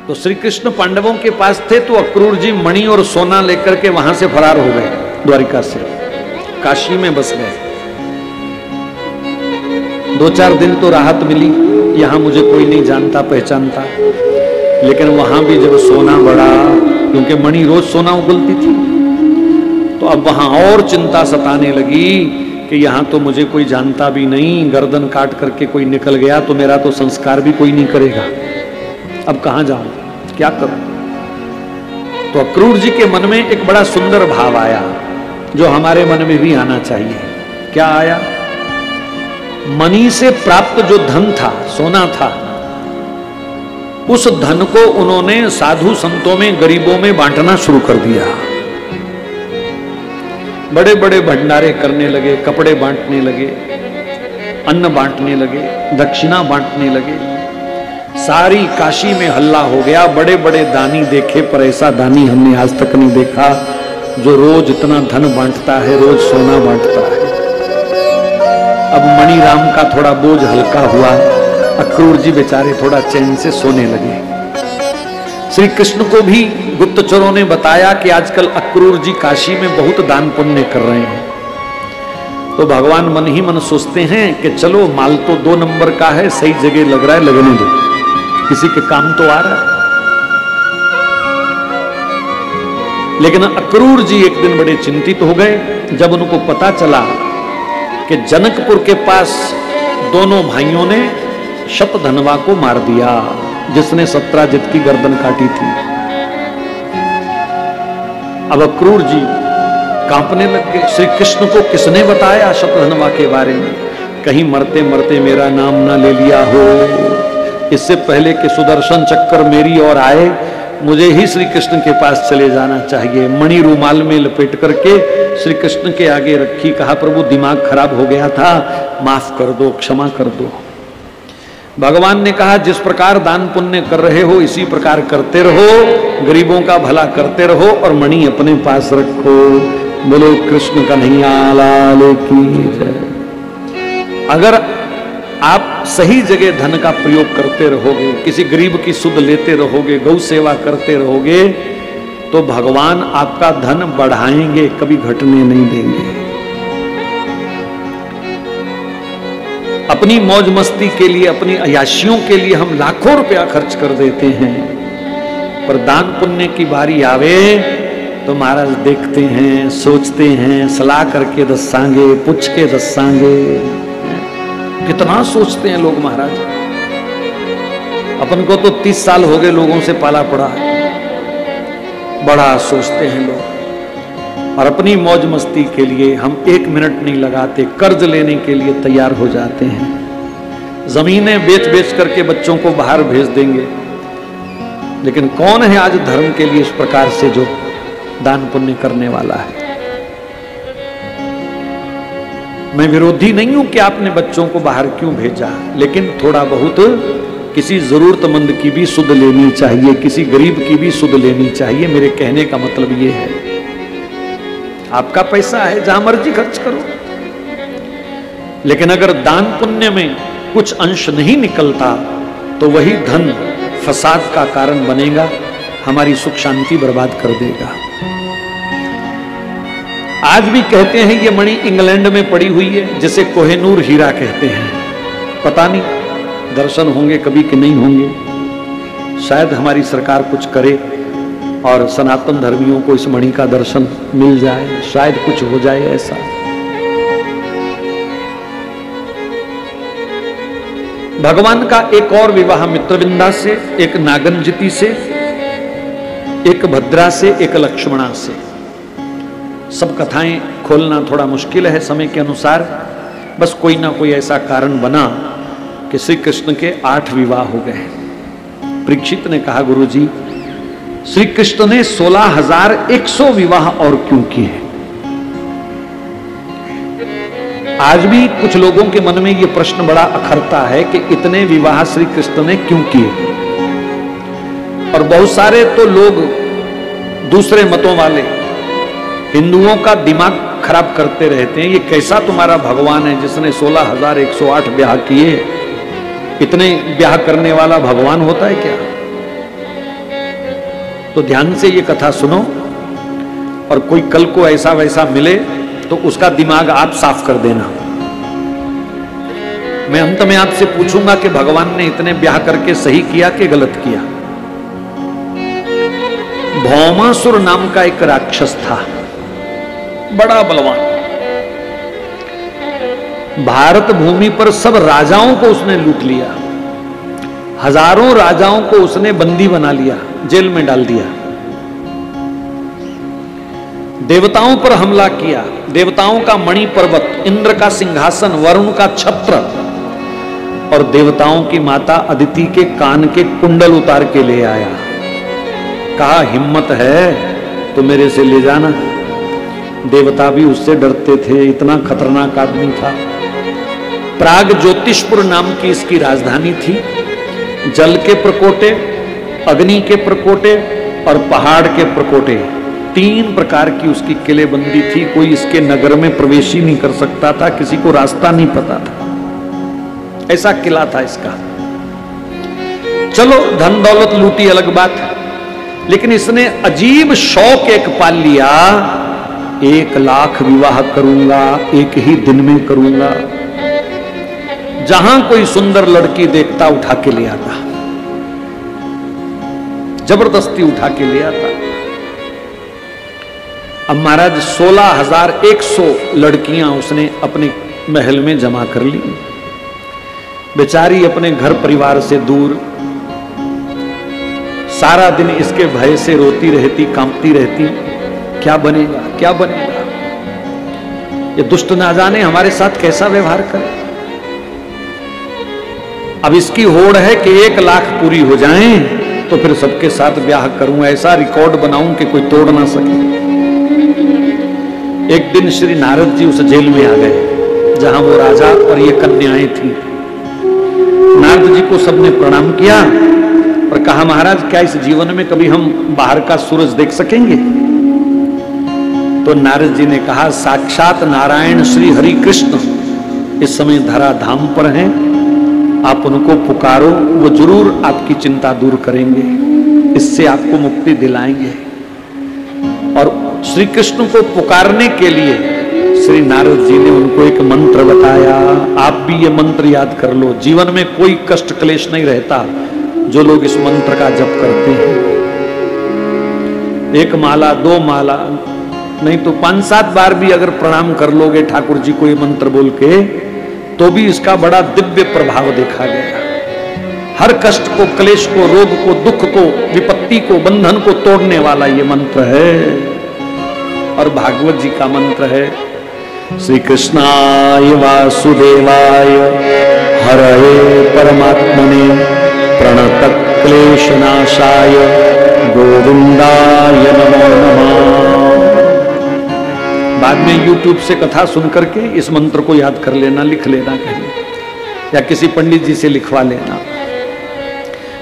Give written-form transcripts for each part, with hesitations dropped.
तो श्री कृष्ण पांडवों के पास थे, तो अक्रूर जी मणि और सोना लेकर के वहां से फरार हो गए, द्वारिका से काशी में बस गए। 2-4 दिन तो राहत मिली, यहां मुझे कोई नहीं जानता पहचानता, लेकिन वहां भी जब सोना बढ़ा, क्योंकि मणि रोज सोना उगलती थी, तो अब वहां और चिंता सताने लगी कि यहां तो मुझे कोई जानता भी नहीं, गर्दन काट करके कोई निकल गया तो मेरा तो संस्कार भी कोई नहीं करेगा, अब कहां जाऊं, क्या करूं। तो अक्रूर जी के मन में एक बड़ा सुंदर भाव आया, जो हमारे मन में भी आना चाहिए। क्या आया? मणि से प्राप्त जो धन था, सोना था, उस धन को उन्होंने साधु संतों में, गरीबों में बांटना शुरू कर दिया। बड़े बड़े भंडारे करने लगे, कपड़े बांटने लगे, अन्न बांटने लगे, दक्षिणा बांटने लगे। सारी काशी में हल्ला हो गया, बड़े बड़े दानी देखे पर ऐसा दानी हमने आज तक नहीं देखा, जो रोज इतना धन बांटता है, रोज सोना बांटता है। अब मणि राम का थोड़ा बोझ हल्का हुआ, अक्रूर जी बेचारे थोड़ा चैन से सोने लगे। श्री कृष्ण को भी गुप्तचरों ने बताया कि आजकल अक्रूर जी काशी में बहुत दान पुण्य कर रहे हैं। तो भगवान मन ही मन सोचते हैं कि चलो माल तो 2 नंबर का है, सही जगह लग रहा है, लगने दो, किसी के काम तो आ रहा है। लेकिन अक्रूर जी एक दिन बड़े चिंतित हो गए, जब उनको पता चला कि जनकपुर के पास दोनों भाइयों ने शतधनवा को मार दिया, जिसने सत्राजित की गर्दन काटी थी। अब अक्रूर जी कांपने लग गए। श्री कृष्ण को किसने बताया शतधनवा के बारे में? कहीं मरते मरते मेरा नाम ना ले लिया हो, इससे पहले कि सुदर्शन चक्कर मेरी ओर आए, मुझे ही श्री कृष्ण के पास चले जाना चाहिए। मणि रूमाल में लपेट करके श्री कृष्ण के आगे रखी, कहा प्रभु दिमाग खराब हो गया था, माफ कर दो, क्षमा कर दो। भगवान ने कहा जिस प्रकार दान पुण्य कर रहे हो इसी प्रकार करते रहो, गरीबों का भला करते रहो और मणि अपने पास रखो। बोलो कृष्ण कन्हैया लाल की जय। अगर आप सही जगह धन का प्रयोग करते रहोगे, किसी गरीब की सुध लेते रहोगे, गौ सेवा करते रहोगे, तो भगवान आपका धन बढ़ाएंगे, कभी घटने नहीं देंगे। अपनी मौज मस्ती के लिए, अपनी अयाशियों के लिए हम लाखों रुपया खर्च कर देते हैं, पर दान पुण्य की बारी आवे तो महाराज देखते हैं, सोचते हैं, सलाह करके दसांगे, पूछ के दसांगे। कितना सोचते हैं लोग महाराज। अपन को तो 30 साल हो गए लोगों से पाला पड़ा है, बड़ा सोचते हैं लोग। और अपनी मौज मस्ती के लिए हम 1 मिनट नहीं लगाते, कर्ज लेने के लिए तैयार हो जाते हैं। जमीनें बेच बेच करके बच्चों को बाहर भेज देंगे, लेकिन कौन है आज धर्म के लिए इस प्रकार से जो दान पुण्य करने वाला है? मैं विरोधी नहीं हूं कि आपने बच्चों को बाहर क्यों भेजा, लेकिन थोड़ा बहुत किसी जरूरतमंद की भी सुध लेनी चाहिए, किसी गरीब की भी सुध लेनी चाहिए। मेरे कहने का मतलब ये है, आपका पैसा है, जहां मर्जी खर्च करो, लेकिन अगर दान पुण्य में कुछ अंश नहीं निकलता तो वही धन फसाद का कारण बनेगा, हमारी सुख शांति बर्बाद कर देगा। आज भी कहते हैं ये मणि इंग्लैंड में पड़ी हुई है, जिसे कोहिनूर हीरा कहते हैं। पता नहीं दर्शन होंगे कभी कि नहीं होंगे। शायद हमारी सरकार कुछ करे और सनातन धर्मियों को इस मणि का दर्शन मिल जाए, शायद कुछ हो जाए ऐसा। भगवान का एक और विवाह मित्रविंदा से, एक नागनजिति से, एक भद्रा से, एक लक्ष्मणा से। सब कथाएं खोलना थोड़ा मुश्किल है समय के अनुसार, बस कोई ना कोई ऐसा कारण बना कि श्री कृष्ण के 8 विवाह हो गए। परीक्षित ने कहा गुरुजी, श्री कृष्ण ने 16,100 विवाह और क्यों किए? आज भी कुछ लोगों के मन में यह प्रश्न बड़ा अखरता है कि इतने विवाह श्री कृष्ण ने क्यों किए। और बहुत सारे तो लोग दूसरे मतों वाले हिंदुओं का दिमाग खराब करते रहते हैं। ये कैसा तुम्हारा भगवान है जिसने 16,108 ब्याह किए? इतने ब्याह करने वाला भगवान होता है क्या? तो ध्यान से ये कथा सुनो, और कोई कल को ऐसा वैसा मिले तो उसका दिमाग आप साफ कर देना। मैं अंत में आपसे पूछूंगा कि भगवान ने इतने ब्याह करके सही किया कि गलत किया। भौमासुर नाम का एक राक्षस था, बड़ा बलवान। भारत भूमि पर सब राजाओं को उसने लूट लिया, हजारों राजाओं को उसने बंदी बना लिया, जेल में डाल दिया। देवताओं पर हमला किया, देवताओं का मणि पर्वत, इंद्र का सिंहासन, वरुण का छत्र और देवताओं की माता अदिति के कान के कुंडल उतार के ले आया। कहा हिम्मत है तो मेरे से ले जाना। देवता भी उससे डरते थे, इतना खतरनाक आदमी था। प्राग ज्योतिषपुर नाम की इसकी राजधानी थी। जल के प्रकोटे, अग्नि के प्रकोटे और पहाड़ के प्रकोटे, 3 प्रकार की उसकी किलेबंदी थी। कोई इसके नगर में प्रवेश ही नहीं कर सकता था, किसी को रास्ता नहीं पता था, ऐसा किला था इसका। चलो धन दौलत लूटी अलग बात है, लेकिन इसने अजीब शौक एक पाल लिया, 1 लाख विवाह करूंगा, एक ही दिन में करूंगा। जहां कोई सुंदर लड़की देखता उठा के ले आता, जबरदस्ती उठा के ले आता। अब महाराज 16,100 लड़कियां उसने अपने महल में जमा कर ली। बेचारी अपने घर परिवार से दूर, सारा दिन इसके भय से रोती रहती, कांपती रहती, क्या बनेगा क्या बनेगा, ये दुष्ट ना जाने हमारे साथ कैसा व्यवहार करे। अब इसकी होड़ है कि 1 लाख पूरी हो जाएं तो फिर सबके साथ ब्याह करूं, ऐसा रिकॉर्ड बनाऊं कि कोई तोड़ ना सके। एक दिन श्री नारद जी उस जेल में आ गए जहां वो राजा और ये कन्याएं थी। नारद जी को सबने प्रणाम किया और कहा महाराज क्या इस जीवन में कभी हम बाहर का सूरज देख सकेंगे? तो नारद जी ने कहा साक्षात नारायण श्री हरि कृष्ण इस समय धरा धाम पर हैं, आप उनको पुकारो, वो जरूर आपकी चिंता दूर करेंगे, इससे आपको मुक्ति दिलाएंगे। और श्री कृष्ण को पुकारने के लिए श्री नारद जी ने उनको एक मंत्र बताया। आप भी ये मंत्र याद कर लो, जीवन में कोई कष्ट क्लेश नहीं रहता जो लोग इस मंत्र का जप करते हैं। 1 माला 2 माला नहीं तो 5-7 बार भी अगर प्रणाम कर लोगे ठाकुर जी को ये मंत्र बोल के, तो भी इसका बड़ा दिव्य प्रभाव देखा गया। हर कष्ट को, क्लेश को, रोग को, दुख को, विपत्ति को, बंधन को तोड़ने वाला ये मंत्र है। और भागवत जी का मंत्र है श्री कृष्णाय वासुदेवाय हरये परमात्मने प्रणत क्लेशनाशाय गोविंदाय नमो नमः। बाद में YouTube से कथा सुन करके इस मंत्र को याद कर लेना, लिख लेना कहीं, या किसी पंडित जी से लिखवा लेना।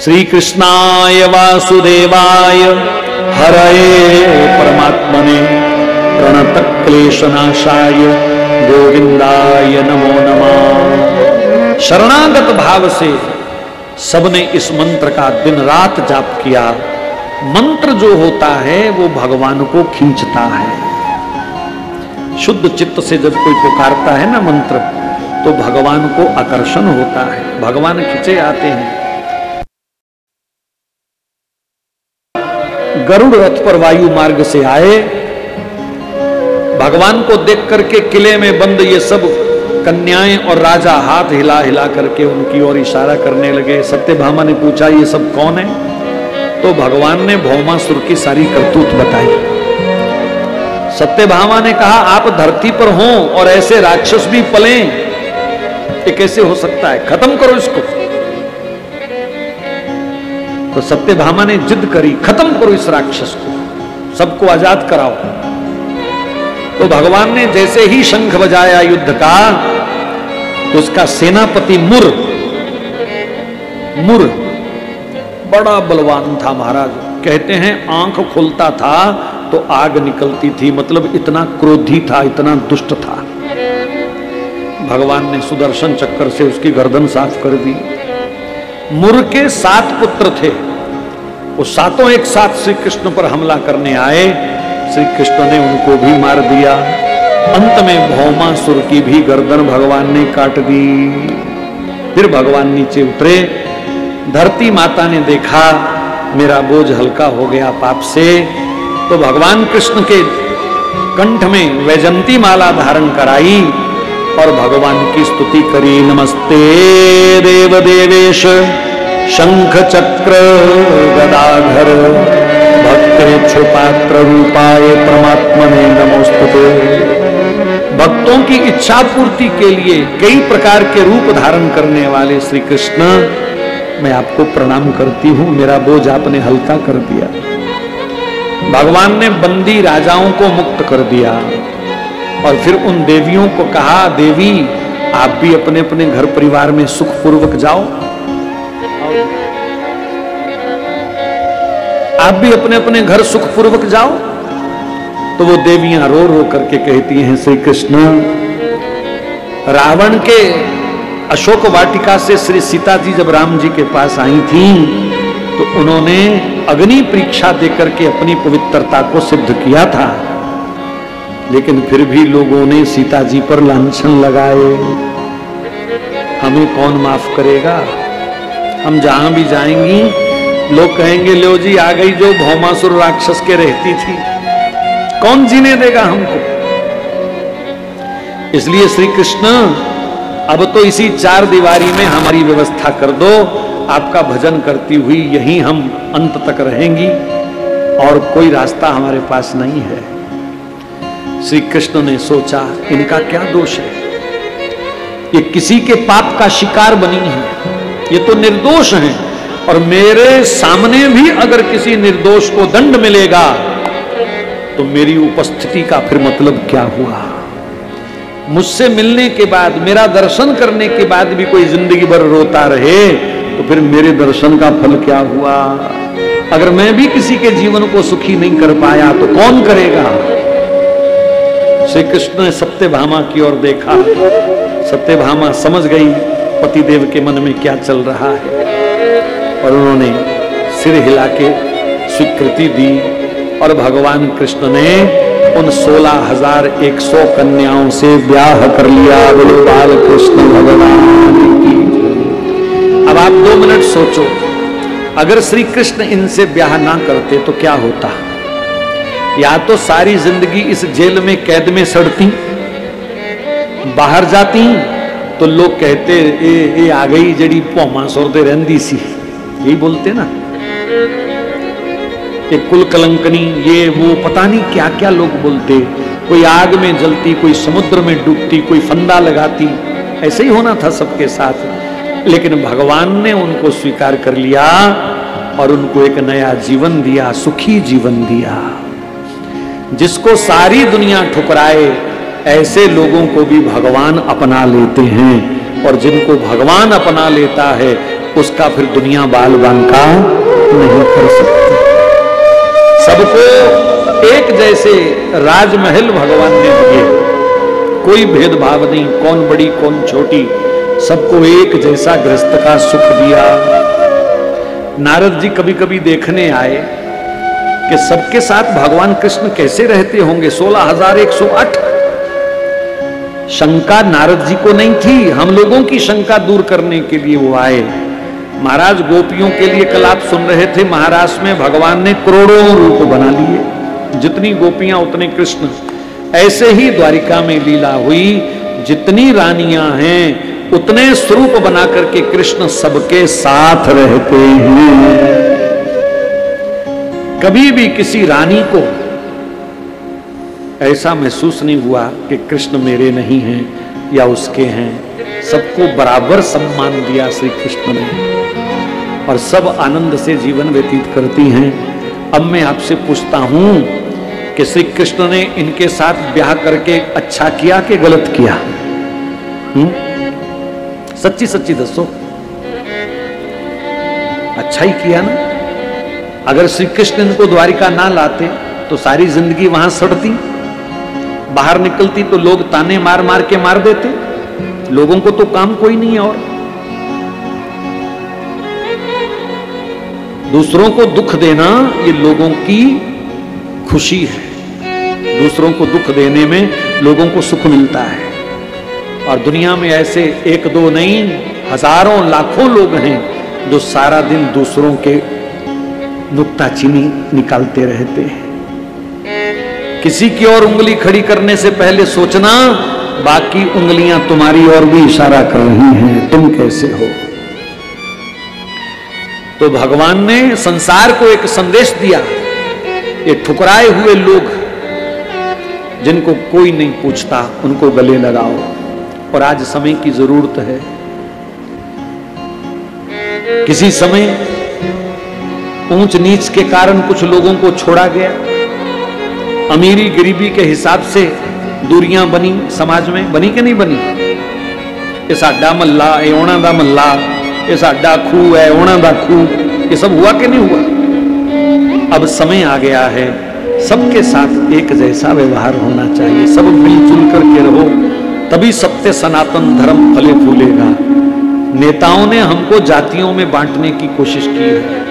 श्री कृष्णाय वासुदेवाय हरये परमात्मने प्रणत क्लेशनाशाय गोविंदाय नमो नमः। शरणागत भाव से सबने इस मंत्र का दिन रात जाप किया। मंत्र जो होता है वो भगवान को खींचता है। शुद्ध चित्त से जब कोई पुकारता है ना मंत्र, तो भगवान को आकर्षण होता है, भगवान खिंचे आते हैं। गरुड़ रथ पर वायु मार्ग से आए, भगवान को देख करके किले में बंद ये सब कन्याएं और राजा हाथ हिला हिला करके उनकी ओर इशारा करने लगे। सत्यभामा ने पूछा ये सब कौन है? तो भगवान ने भौमासुर की सारी करतूत बताई। सत्यभामा ने कहा आप धरती पर हो और ऐसे राक्षस भी पलें, ये कैसे हो सकता है, खत्म करो इसको। तो सत्यभामा ने जिद करी, खत्म करो इस राक्षस को, सबको आजाद कराओ। तो भगवान ने जैसे ही शंख बजाया युद्ध का, तो उसका सेनापति मुर बड़ा बलवान था महाराज। कहते हैं आंख खोलता था तो आग निकलती थी, मतलब इतना क्रोधी था, इतना दुष्ट था। भगवान ने सुदर्शन चक्कर से उसकी गर्दन साफ कर दी। मुर के 7 पुत्र थे, वो सातों एक साथ श्री कृष्ण पर हमला करने आए। श्री कृष्ण ने उनको भी मार दिया। अंत में भौमासुर की भी गर्दन भगवान ने काट दी। फिर भगवान नीचे उतरे। धरती माता ने देखा मेरा बोझ हल्का हो गया पाप से, तो भगवान कृष्ण के कंठ में वैजंती माला धारण कराई और भगवान की स्तुति करी। नमस्ते देव देवेश शंख चक्र गदाधर भक्तेच्छु पात्र रूपाय परमात्मने नमोस्तुते। भक्तों की इच्छा पूर्ति के लिए कई प्रकार के रूप धारण करने वाले श्री कृष्ण, मैं आपको प्रणाम करती हूं। मेरा बोझ आपने हल्का कर दिया। भगवान ने बंदी राजाओं को मुक्त कर दिया और फिर उन देवियों को कहा, देवी आप भी अपने अपने घर परिवार में सुख पूर्वक जाओ, आप भी अपने अपने घर सुख पूर्वक जाओ। तो वो देवियां रो रो करके कहती हैं, श्री कृष्ण रावण के अशोक वाटिका से श्री सीता जी जब राम जी के पास आई थी तो उन्होंने अग्नि परीक्षा देकर के अपनी पवित्रता को सिद्ध किया था, लेकिन फिर भी लोगों ने सीता जी पर लांछन लगाए। हमें कौन माफ करेगा? हम जहां भी जाएंगी लोग कहेंगे, लो जी आ गई जो भौमासुर राक्षस के रहती थी, कौन जीने देगा हमको? इसलिए श्री कृष्ण अब तो इसी चार दीवारी में हमारी व्यवस्था कर दो। आपका भजन करती हुई यहीं हम अंत तक रहेंगी और कोई रास्ता हमारे पास नहीं है। श्री कृष्ण ने सोचा, इनका क्या दोष है? ये किसी के पाप का शिकार बनी है, ये तो निर्दोष हैं। और मेरे सामने भी अगर किसी निर्दोष को दंड मिलेगा तो मेरी उपस्थिति का फिर मतलब क्या हुआ? मुझसे मिलने के बाद, मेरा दर्शन करने के बाद भी कोई जिंदगी भर रोता रहे तो फिर मेरे दर्शन का फल क्या हुआ? अगर मैं भी किसी के जीवन को सुखी नहीं कर पाया तो कौन करेगा? श्री कृष्ण ने सत्यभामा की ओर देखा। सत्यभामा समझ गई पतिदेव के मन में क्या चल रहा है और उन्होंने सिर हिला के स्वीकृति दी और भगवान कृष्ण ने उन 16,100 कन्याओं से ब्याह कर लिया। बोलो बाल कृष्ण भगवान की। अब आप 2 मिनट सोचो, अगर श्री कृष्ण इनसे ब्याह ना करते तो क्या होता? या तो सारी जिंदगी इस जेल में कैद में सड़ती, बाहर जाती तो लोग कहते ए आ गई जड़ी भौमासुर दे रहंदी सी, यही बोलते ना, ये कुल कलंकनी, ये वो पता नहीं क्या क्या लोग बोलते। कोई आग में जलती, कोई समुद्र में डूबती, कोई फंदा लगाती, ऐसे ही होना था सबके साथ। लेकिन भगवान ने उनको स्वीकार कर लिया और उनको एक नया जीवन दिया, सुखी जीवन दिया। जिसको सारी दुनिया ठुकराए ऐसे लोगों को भी भगवान अपना लेते हैं, और जिनको भगवान अपना लेता है उसका फिर दुनिया बाल बांका नहीं कर सकती। सबको एक जैसे राजमहल भगवान ने दिए, कोई भेदभाव नहीं, कौन बड़ी कौन छोटी, सबको एक जैसा गृहस्थ का सुख दिया। नारद जी कभी कभी देखने आए कि सबके साथ भगवान कृष्ण कैसे रहते होंगे। 16,108 शंका नारद जी को नहीं थी, हम लोगों की शंका दूर करने के लिए वो आए। महाराज गोपियों के लिए कल आप सुन रहे थे, महाराष्ट्र में भगवान ने करोड़ों रूप बना लिए, जितनी गोपियां उतने कृष्ण। ऐसे ही द्वारिका में लीला हुई, जितनी रानियां हैं उतने स्वरूप बना करके कृष्ण सबके साथ रहते हैं। कभी भी किसी रानी को ऐसा महसूस नहीं हुआ कि कृष्ण मेरे नहीं हैं या उसके हैं। सबको बराबर सम्मान दिया श्री कृष्ण ने, और सब आनंद से जीवन व्यतीत करती हैं। अब मैं आपसे पूछता हूं कि श्री कृष्ण ने इनके साथ ब्याह करके अच्छा किया कि गलत किया? सच्ची सच्ची दसो। अच्छा ही किया ना। अगर श्री कृष्ण इनको द्वारिका ना लाते तो सारी जिंदगी वहां सड़ती, बाहर निकलती तो लोग ताने मार मार के मार देते। लोगों को तो काम कोई नहीं है। और दूसरों को दुख देना ये लोगों की खुशी है। दूसरों को दुख देने में लोगों को सुख मिलता है। और दुनिया में ऐसे एक दो नहीं, हजारों लाखों लोग हैं जो सारा दिन दूसरों के नुक्ताचीनी निकालते रहते हैं। किसी की और उंगली खड़ी करने से पहले सोचना, बाकी उंगलियां तुम्हारी ओर भी इशारा कर रही हैं, तुम कैसे हो। तो भगवान ने संसार को एक संदेश दिया, ये ठुकराए हुए लोग जिनको कोई नहीं पूछता उनको गले लगाओ। और आज समय की जरूरत है। किसी समय ऊंच नीच के कारण कुछ लोगों को छोड़ा गया, अमीरी गरीबी के हिसाब से दूरियां बनी, समाज में बनी कि नहीं बनी। ये साडा मल्ला, ये ओना दा मल्ला, ये साडा खूह है, ओना दा खूह, ये सब हुआ कि नहीं हुआ। अब समय आ गया है, सबके साथ एक जैसा व्यवहार होना चाहिए, सब मिलजुल करके रहो, तभी सत्य सनातन धर्म फले फूलेगा। नेताओं ने हमको जातियों में बांटने की कोशिश की है।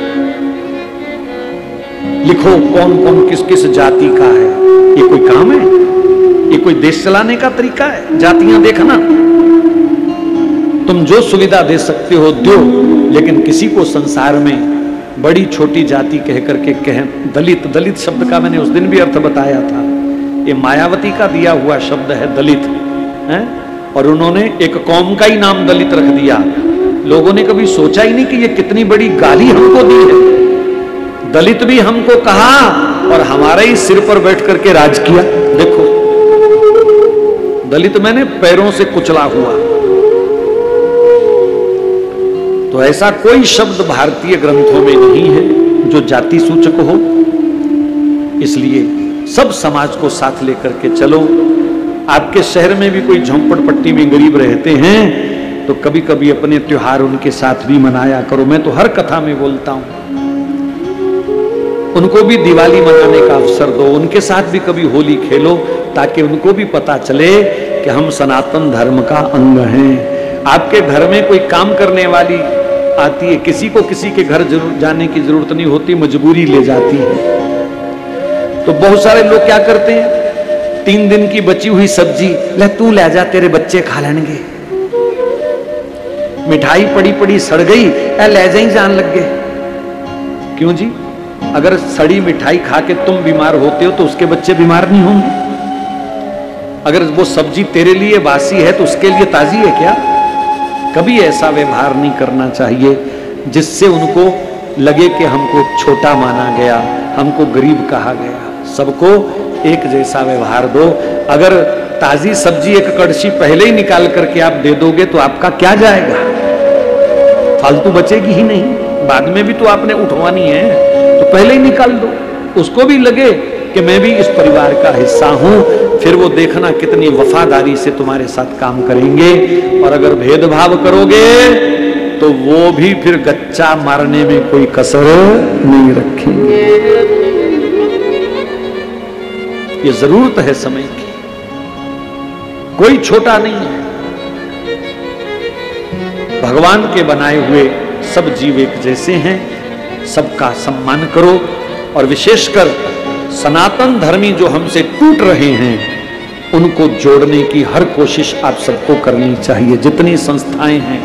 लिखो कौन कौन किस किस जाति का है, ये कोई काम है? ये कोई देश चलाने का तरीका है? जातियां देखना, तुम जो सुविधा दे सकते हो दो, लेकिन किसी को संसार में बड़ी छोटी जाति कह करके कह। दलित, दलित शब्द का मैंने उस दिन भी अर्थ बताया था, ये मायावती का दिया हुआ शब्द है दलित है। और उन्होंने एक कौम का ही नाम दलित रख दिया। लोगों ने कभी सोचा ही नहीं कि ये कितनी बड़ी गाली हमको दी है। दलित भी हमको कहा और हमारे ही सिर पर बैठ करके राज किया। देखो, दलित मैंने पैरों से कुचला हुआ। तो ऐसा कोई शब्द भारतीय ग्रंथों में नहीं है जो जाति सूचक हो। इसलिए सब समाज को साथ लेकर के चलो। आपके शहर में भी कोई झोंपड़पट्टी में गरीब रहते हैं तो कभी कभी अपने त्योहार उनके साथ भी मनाया करो। मैं तो हर कथा में बोलता हूं, उनको भी दिवाली मनाने का अवसर दो, उनके साथ भी कभी होली खेलो, ताकि उनको भी पता चले कि हम सनातन धर्म का अंग हैं। आपके घर में कोई काम करने वाली आती है, किसी को किसी के घर जरूर जाने की जरूरत नहीं होती, मजबूरी ले जाती है। तो बहुत सारे लोग क्या करते हैं, 3 दिन की बची हुई सब्जी ले तू ले जा, तेरे बच्चे खा लेंगे। मिठाई पड़ी पड़ी सड़ गई, ले जा ही जान लग गए। क्यों जी? अगर सड़ी मिठाई खा के तुम बीमार होते हो तो उसके बच्चे बीमार नहीं होंगे। अगर वो सब्जी तेरे लिए बासी है तो उसके लिए ताजी है क्या? कभी ऐसा व्यवहार नहीं करना चाहिए जिससे उनको लगे कि हमको छोटा माना गया, हमको गरीब कहा गया। सबको एक जैसा व्यवहार दो। अगर ताजी सब्जी एक कड़छी पहले ही निकाल करके आप दे दोगे तो आपका क्या जाएगा? फालतू बचेगी ही नहीं, बाद में भी तो आपने उठवानी है, तो पहले ही निकाल दो। उसको भी लगे कि मैं भी इस परिवार का हिस्सा हूं, फिर वो देखना कितनी वफादारी से तुम्हारे साथ काम करेंगे। और अगर भेदभाव करोगे तो वो भी फिर गच्चा मारने में कोई कसर नहीं रखेंगे। ये जरूरत है समय की, कोई छोटा नहीं है। भगवान के बनाए हुए सब जीव एक जैसे हैं, सबका सम्मान करो। और विशेषकर सनातन धर्मी जो हमसे टूट रहे हैं उनको जोड़ने की हर कोशिश आप सबको करनी चाहिए। जितनी संस्थाएं हैं